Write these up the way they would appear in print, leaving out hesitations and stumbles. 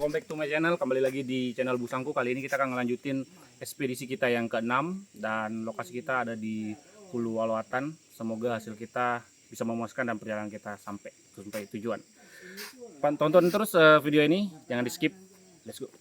welcome back to my channel. Kembali lagi di channel Busangku. Kali ini kita akan ngelanjutin ekspedisi kita yang ke-6 dan lokasi kita ada di Hulu Walawatan. Semoga hasil kita bisa memuaskan dan perjalanan kita sampai tujuan. Tonton terus video ini, jangan di skip. Let's go.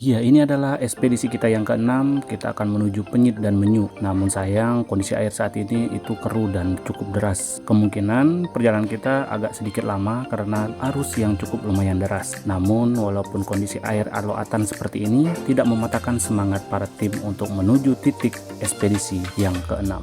Ya, ini adalah ekspedisi kita yang ke-6. Kita akan menuju Penyit dan Menyu. Namun sayang, kondisi air saat ini itu keruh dan cukup deras. Kemungkinan perjalanan kita agak sedikit lama karena arus yang cukup lumayan deras. Namun, walaupun kondisi air Walawatan seperti ini, tidak mematahkan semangat para tim untuk menuju titik ekspedisi yang ke-6.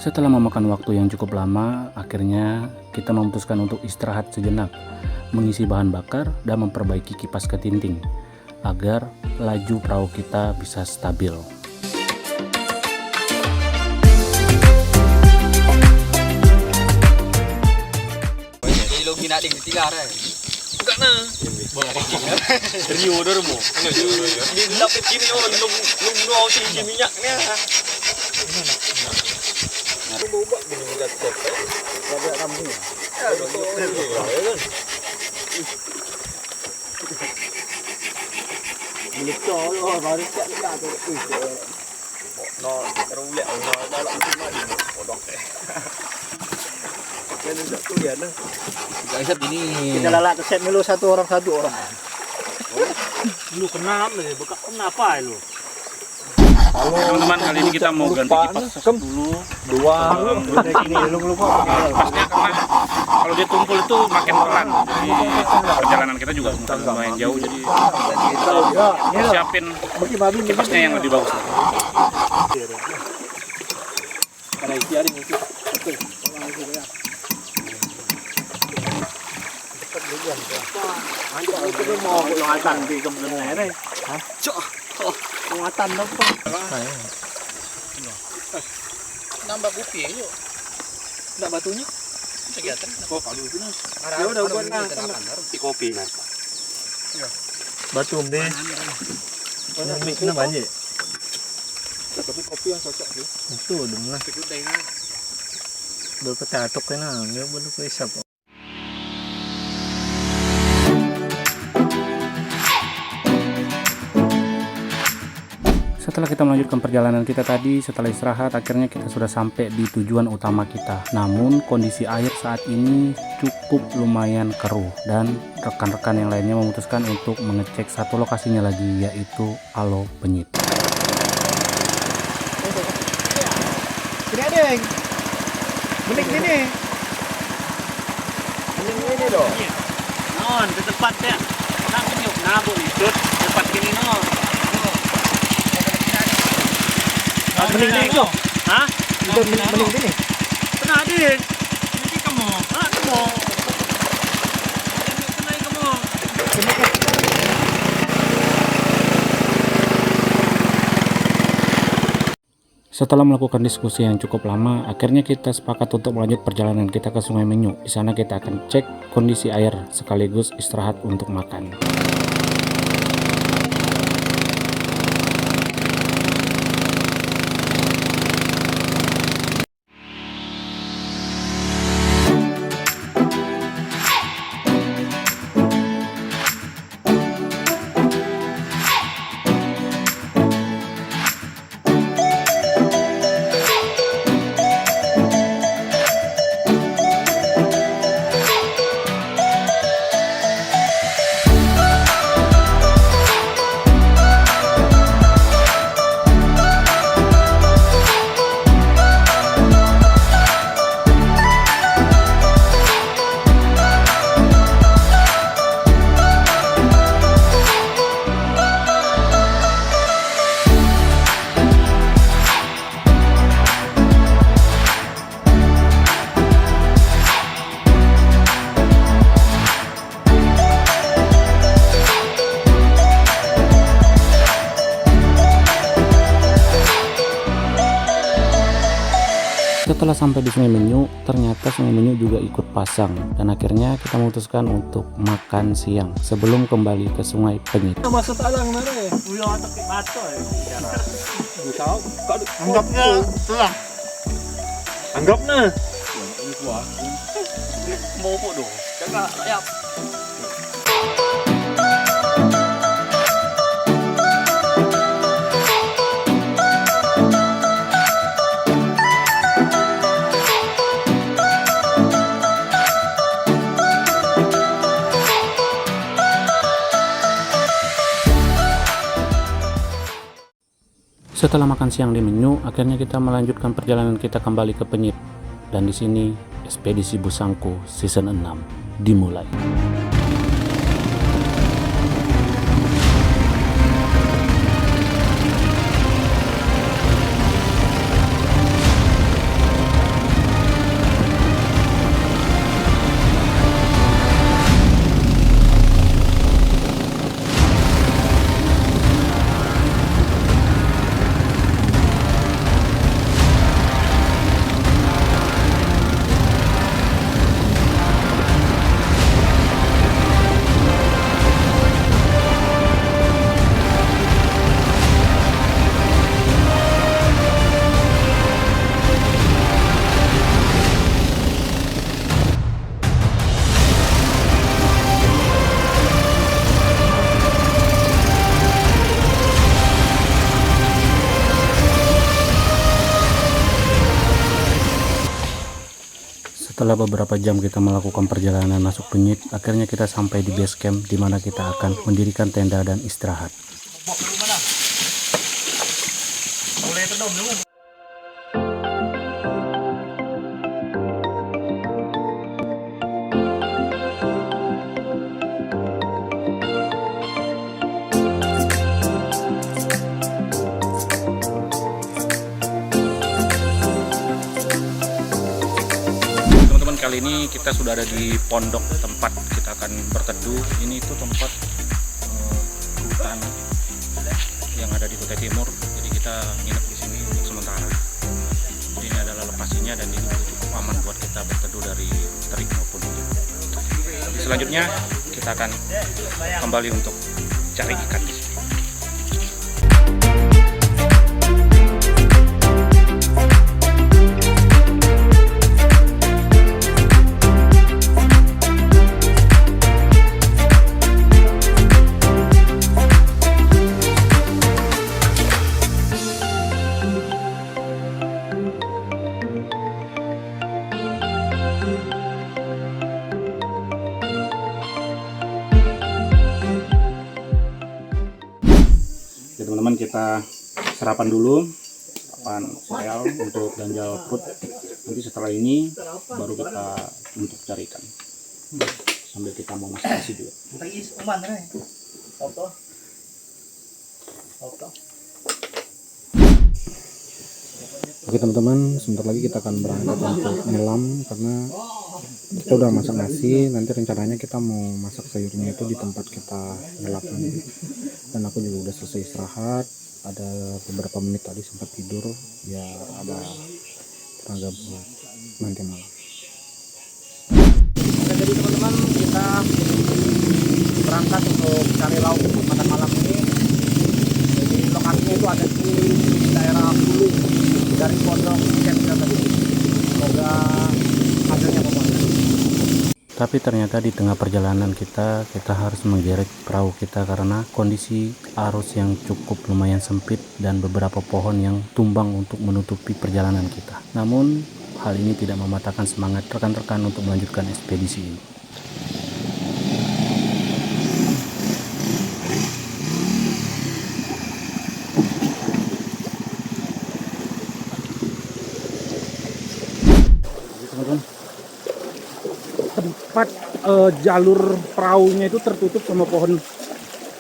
Setelah memakan waktu yang cukup lama, akhirnya kita memutuskan untuk istirahat sejenak, mengisi bahan bakar dan memperbaiki kipas ketinting agar laju perahu kita bisa stabil. Kita lalak ke set dulu satu orang. Lu kenapa nih? Kenapa lu? Teman-teman, kali ini kita mau ganti kipas dulu. Kipasnya karena kalau dia tumpul itu makin pelan. Jadi perjalanan kita juga lumayan jauh. Jadi kita siapin kipasnya yang lebih bagus. Nambah kopi yuk. Enggak batunya. Kegiatan. Ya udah buat kopi nah. Batu deh. Ini banyak. Tapi kopi yang cocok sih. Itu udah mulai. Udah ketatok kan, nggak boleh keisap. Setelah kita melanjutkan perjalanan kita tadi, setelah istirahat, akhirnya kita sudah sampai di tujuan utama kita. Namun kondisi air saat ini cukup lumayan keruh dan rekan-rekan yang lainnya memutuskan untuk mengecek satu lokasinya lagi, yaitu Alo Penyit. Sini Adeng. Mending sini. Mending loh. Non, ke tempat ya. Nak penyuk nabuk itu tempat gini no. Mending sini kok. Hah? Mending sini. Kena adin. Nanti kamu. Ah, kamu. Kena kamu. Setelah melakukan diskusi yang cukup lama, akhirnya kita sepakat untuk melanjut perjalanan kita ke Sungai Menyu. Di sana kita akan cek kondisi air sekaligus istirahat untuk makan. Setelah sampai di Sungai Menyu, ternyata Sungai Menyu juga ikut pasang dan akhirnya kita memutuskan untuk makan siang sebelum kembali ke Sungai Penyit. Masuk talang mana ya? Anggapnya telah. Anggapnya. Mau po dong. Jaga ayap. Setelah makan siang di Menyu, akhirnya kita melanjutkan perjalanan kita kembali ke Penyit. Dan di sini Ekspedisi Busangku Season 6 dimulai. Setelah beberapa jam kita melakukan perjalanan masuk Penyit, akhirnya kita sampai di base camp di mana kita akan mendirikan tenda dan istirahat. Kali ini kita sudah ada di pondok tempat kita akan berteduh. Ini itu tempat hutan yang ada di Kutai Timur. Jadi kita nginep di sini untuk sementara. Jadi ini adalah lokasinya dan ini cukup aman buat kita berteduh dari terik maupun hujan. Jadi selanjutnya kita akan kembali untuk cari ikan di sini. Teman-teman, kita sarapan dulu, sarapan sereal untuk ganjal perut. Nanti setelah ini baru kita untuk cari ikan. Sambil kita mau masak nasi juga. Oke teman-teman, sebentar lagi kita akan berangkat untuk nyelam karena kita udah masak nasi. Nanti rencananya kita mau masak sayurnya itu di tempat kita nyelam nanti. Dan aku juga udah selesai istirahat, ada beberapa menit tadi sempat tidur, ya ada tenaga buat nanti malam. Oke, jadi teman-teman, kita berangkat untuk cari lauk untuk makan malam ini. Jadi lokasinya itu ada di daerah Hulu dari pondok Camp tadi. Semoga hasilnya memuaskan. Tapi ternyata di tengah perjalanan kita harus menggeret perahu kita karena kondisi arus yang cukup lumayan sempit dan beberapa pohon yang tumbang untuk menutupi perjalanan kita. Namun hal ini tidak mematahkan semangat rekan-rekan untuk melanjutkan ekspedisi ini. Tempat jalur perahunya itu tertutup sama pohon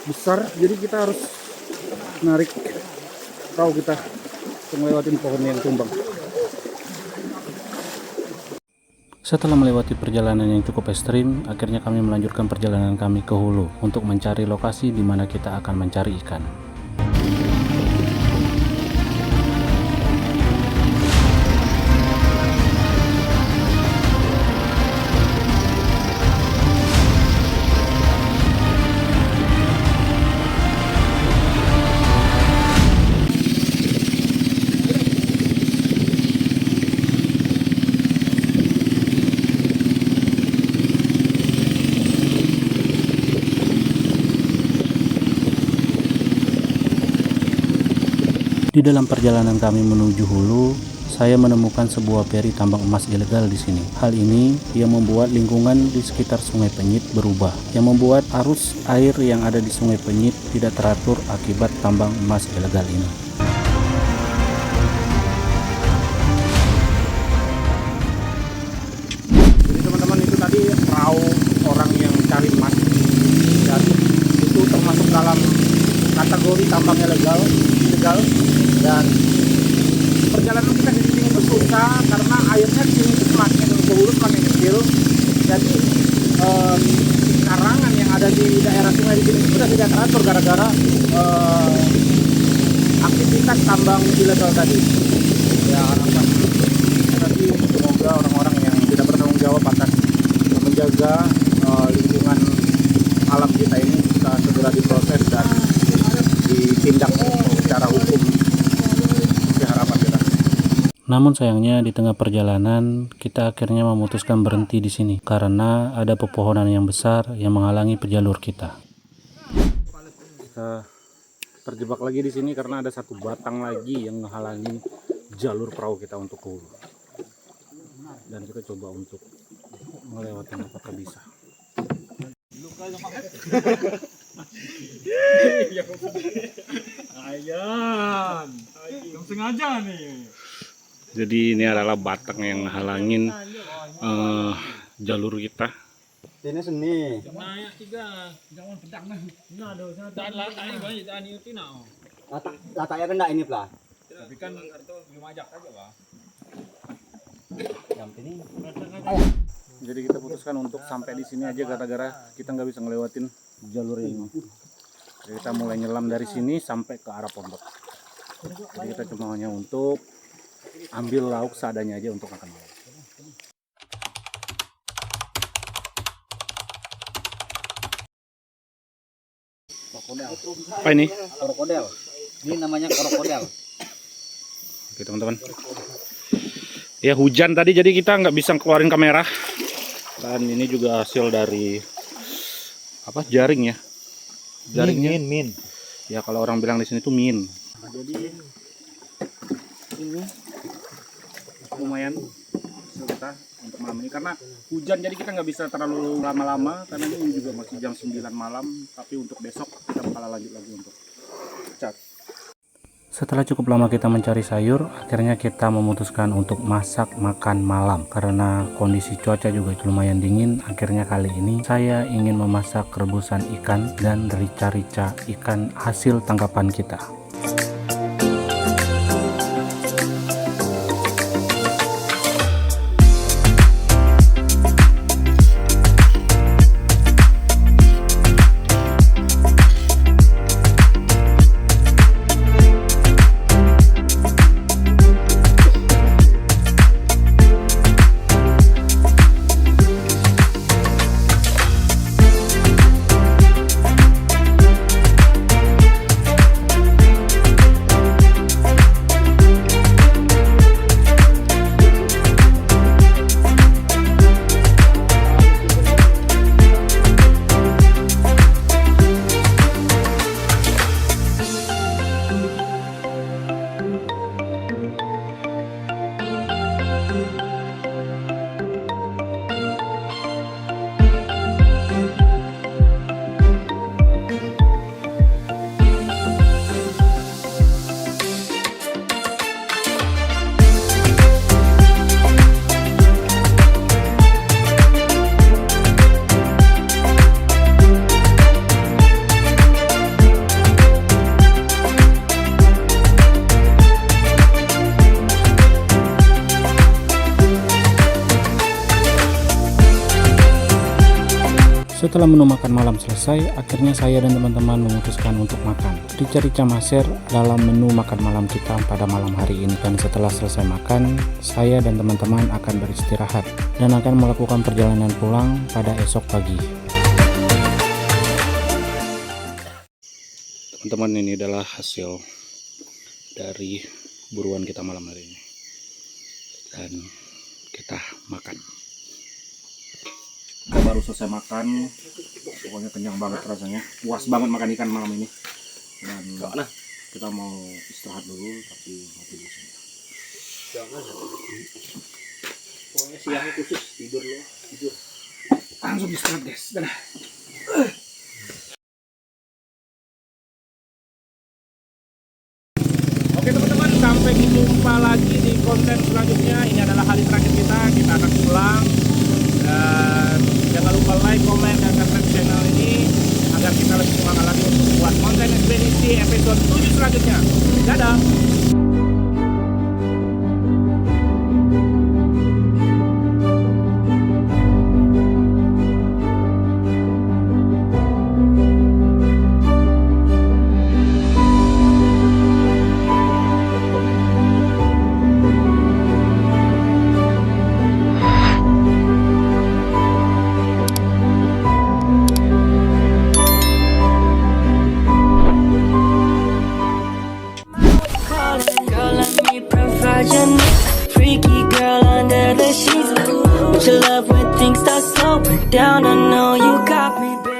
besar, jadi kita harus narik perahu kita untuk melewati pohon yang tumbang. Setelah melewati perjalanan yang cukup ekstrim, akhirnya kami melanjutkan perjalanan kami ke hulu untuk mencari lokasi di mana kita akan mencari ikan. Di dalam perjalanan kami menuju hulu, saya menemukan sebuah peri tambang emas ilegal di sini. Hal ini yang membuat lingkungan di sekitar Sungai Penyit berubah, yang membuat arus air yang ada di Sungai Penyit tidak teratur akibat tambang emas ilegal ini. Jadi teman-teman, itu tadi perahu orang yang cari emas, dan itu termasuk dalam kategori tambang ilegal, dan perjalanan kita di sini itu susah karena airnya di sini semakin berhulu semakin kecil. Jadi karangan yang ada di daerah sungai di sini sudah tidak teratur gara-gara aktivitas tambang ilegal tadi. Ya, harapan tadi semoga orang-orang yang tidak bertanggung jawab atas menjaga lingkungan alam kita ini bisa segera diproses dan ditindak secara hukum. Namun sayangnya di tengah perjalanan kita akhirnya memutuskan berhenti di sini karena ada pepohonan yang besar yang menghalangi pejalur kita. Kita terjebak lagi di sini karena ada satu batang lagi yang menghalangi jalur perahu kita untuk ke hulu. Dan kita coba untuk melewati, apakah bisa. Ayan, yang sengaja nih. Jadi ini adalah batang yang halangin jalur kita. Ini seni. Naik tiga, jangan pedang nah. Nah, ada sana latak ini banyak tak ni uti nak. Lataknya kena ini pula. Tapi kan belum ajak aja, Pak. Yang ini. Jadi kita putuskan untuk sampai di sini aja gara-gara kita nggak bisa ngelewatin jalur ini. Jadi kita mulai nyelam dari sini sampai ke arah pondok. Jadi kita cuma hanya untuk ambil lauk seadanya aja untuk makan malam. Apa ini? Krokodil. Ini namanya krokodil. Oke teman-teman. Ya hujan tadi jadi kita nggak bisa keluarin kamera. Dan ini juga hasil dari apa? Jaring ya. Jaringnya Min. ya kalau orang bilang di sini tuh min. Jadi ini lumayan hasil kita untuk malam ini karena hujan, jadi kita nggak bisa terlalu lama-lama karena ini juga masih jam 9 malam, tapi untuk besok kita bakal lanjut lagi untuk cat. Setelah cukup lama kita mencari sayur, akhirnya kita memutuskan untuk masak makan malam karena kondisi cuaca juga lumayan dingin. Akhirnya kali ini saya ingin memasak rebusan ikan dan rica-rica ikan hasil tangkapan kita. Setelah menu makan malam selesai, akhirnya saya dan teman-teman memutuskan untuk makan rica-rica maser dalam menu makan malam kita pada malam hari ini. Dan setelah selesai makan, saya dan teman-teman akan beristirahat dan akan melakukan perjalanan pulang pada esok pagi. Teman-teman, ini adalah hasil dari buruan kita malam hari ini. Dan kita makan. Kita baru selesai makan, pokoknya kenyang banget rasanya, puas banget makan ikan malam ini. Dan Kita mau istirahat dulu tapi mati di sini. Jangan. Pokoknya siangnya khusus tidur lo, tidur. Langsung istirahat guys. Dadah. Oke teman-teman, sampai jumpa lagi di konten selanjutnya. Ini adalah hari terakhir kita akan pulang. Dan jangan lupa like, komen, dan subscribe channel ini agar kita lebih semangat lagi untuk buat konten ekspedisi episode 7 selanjutnya. Dadah. Girl, let me provide your needs. Freaky girl under the sheets. But your love when things start slowing down. I know you got me, baby.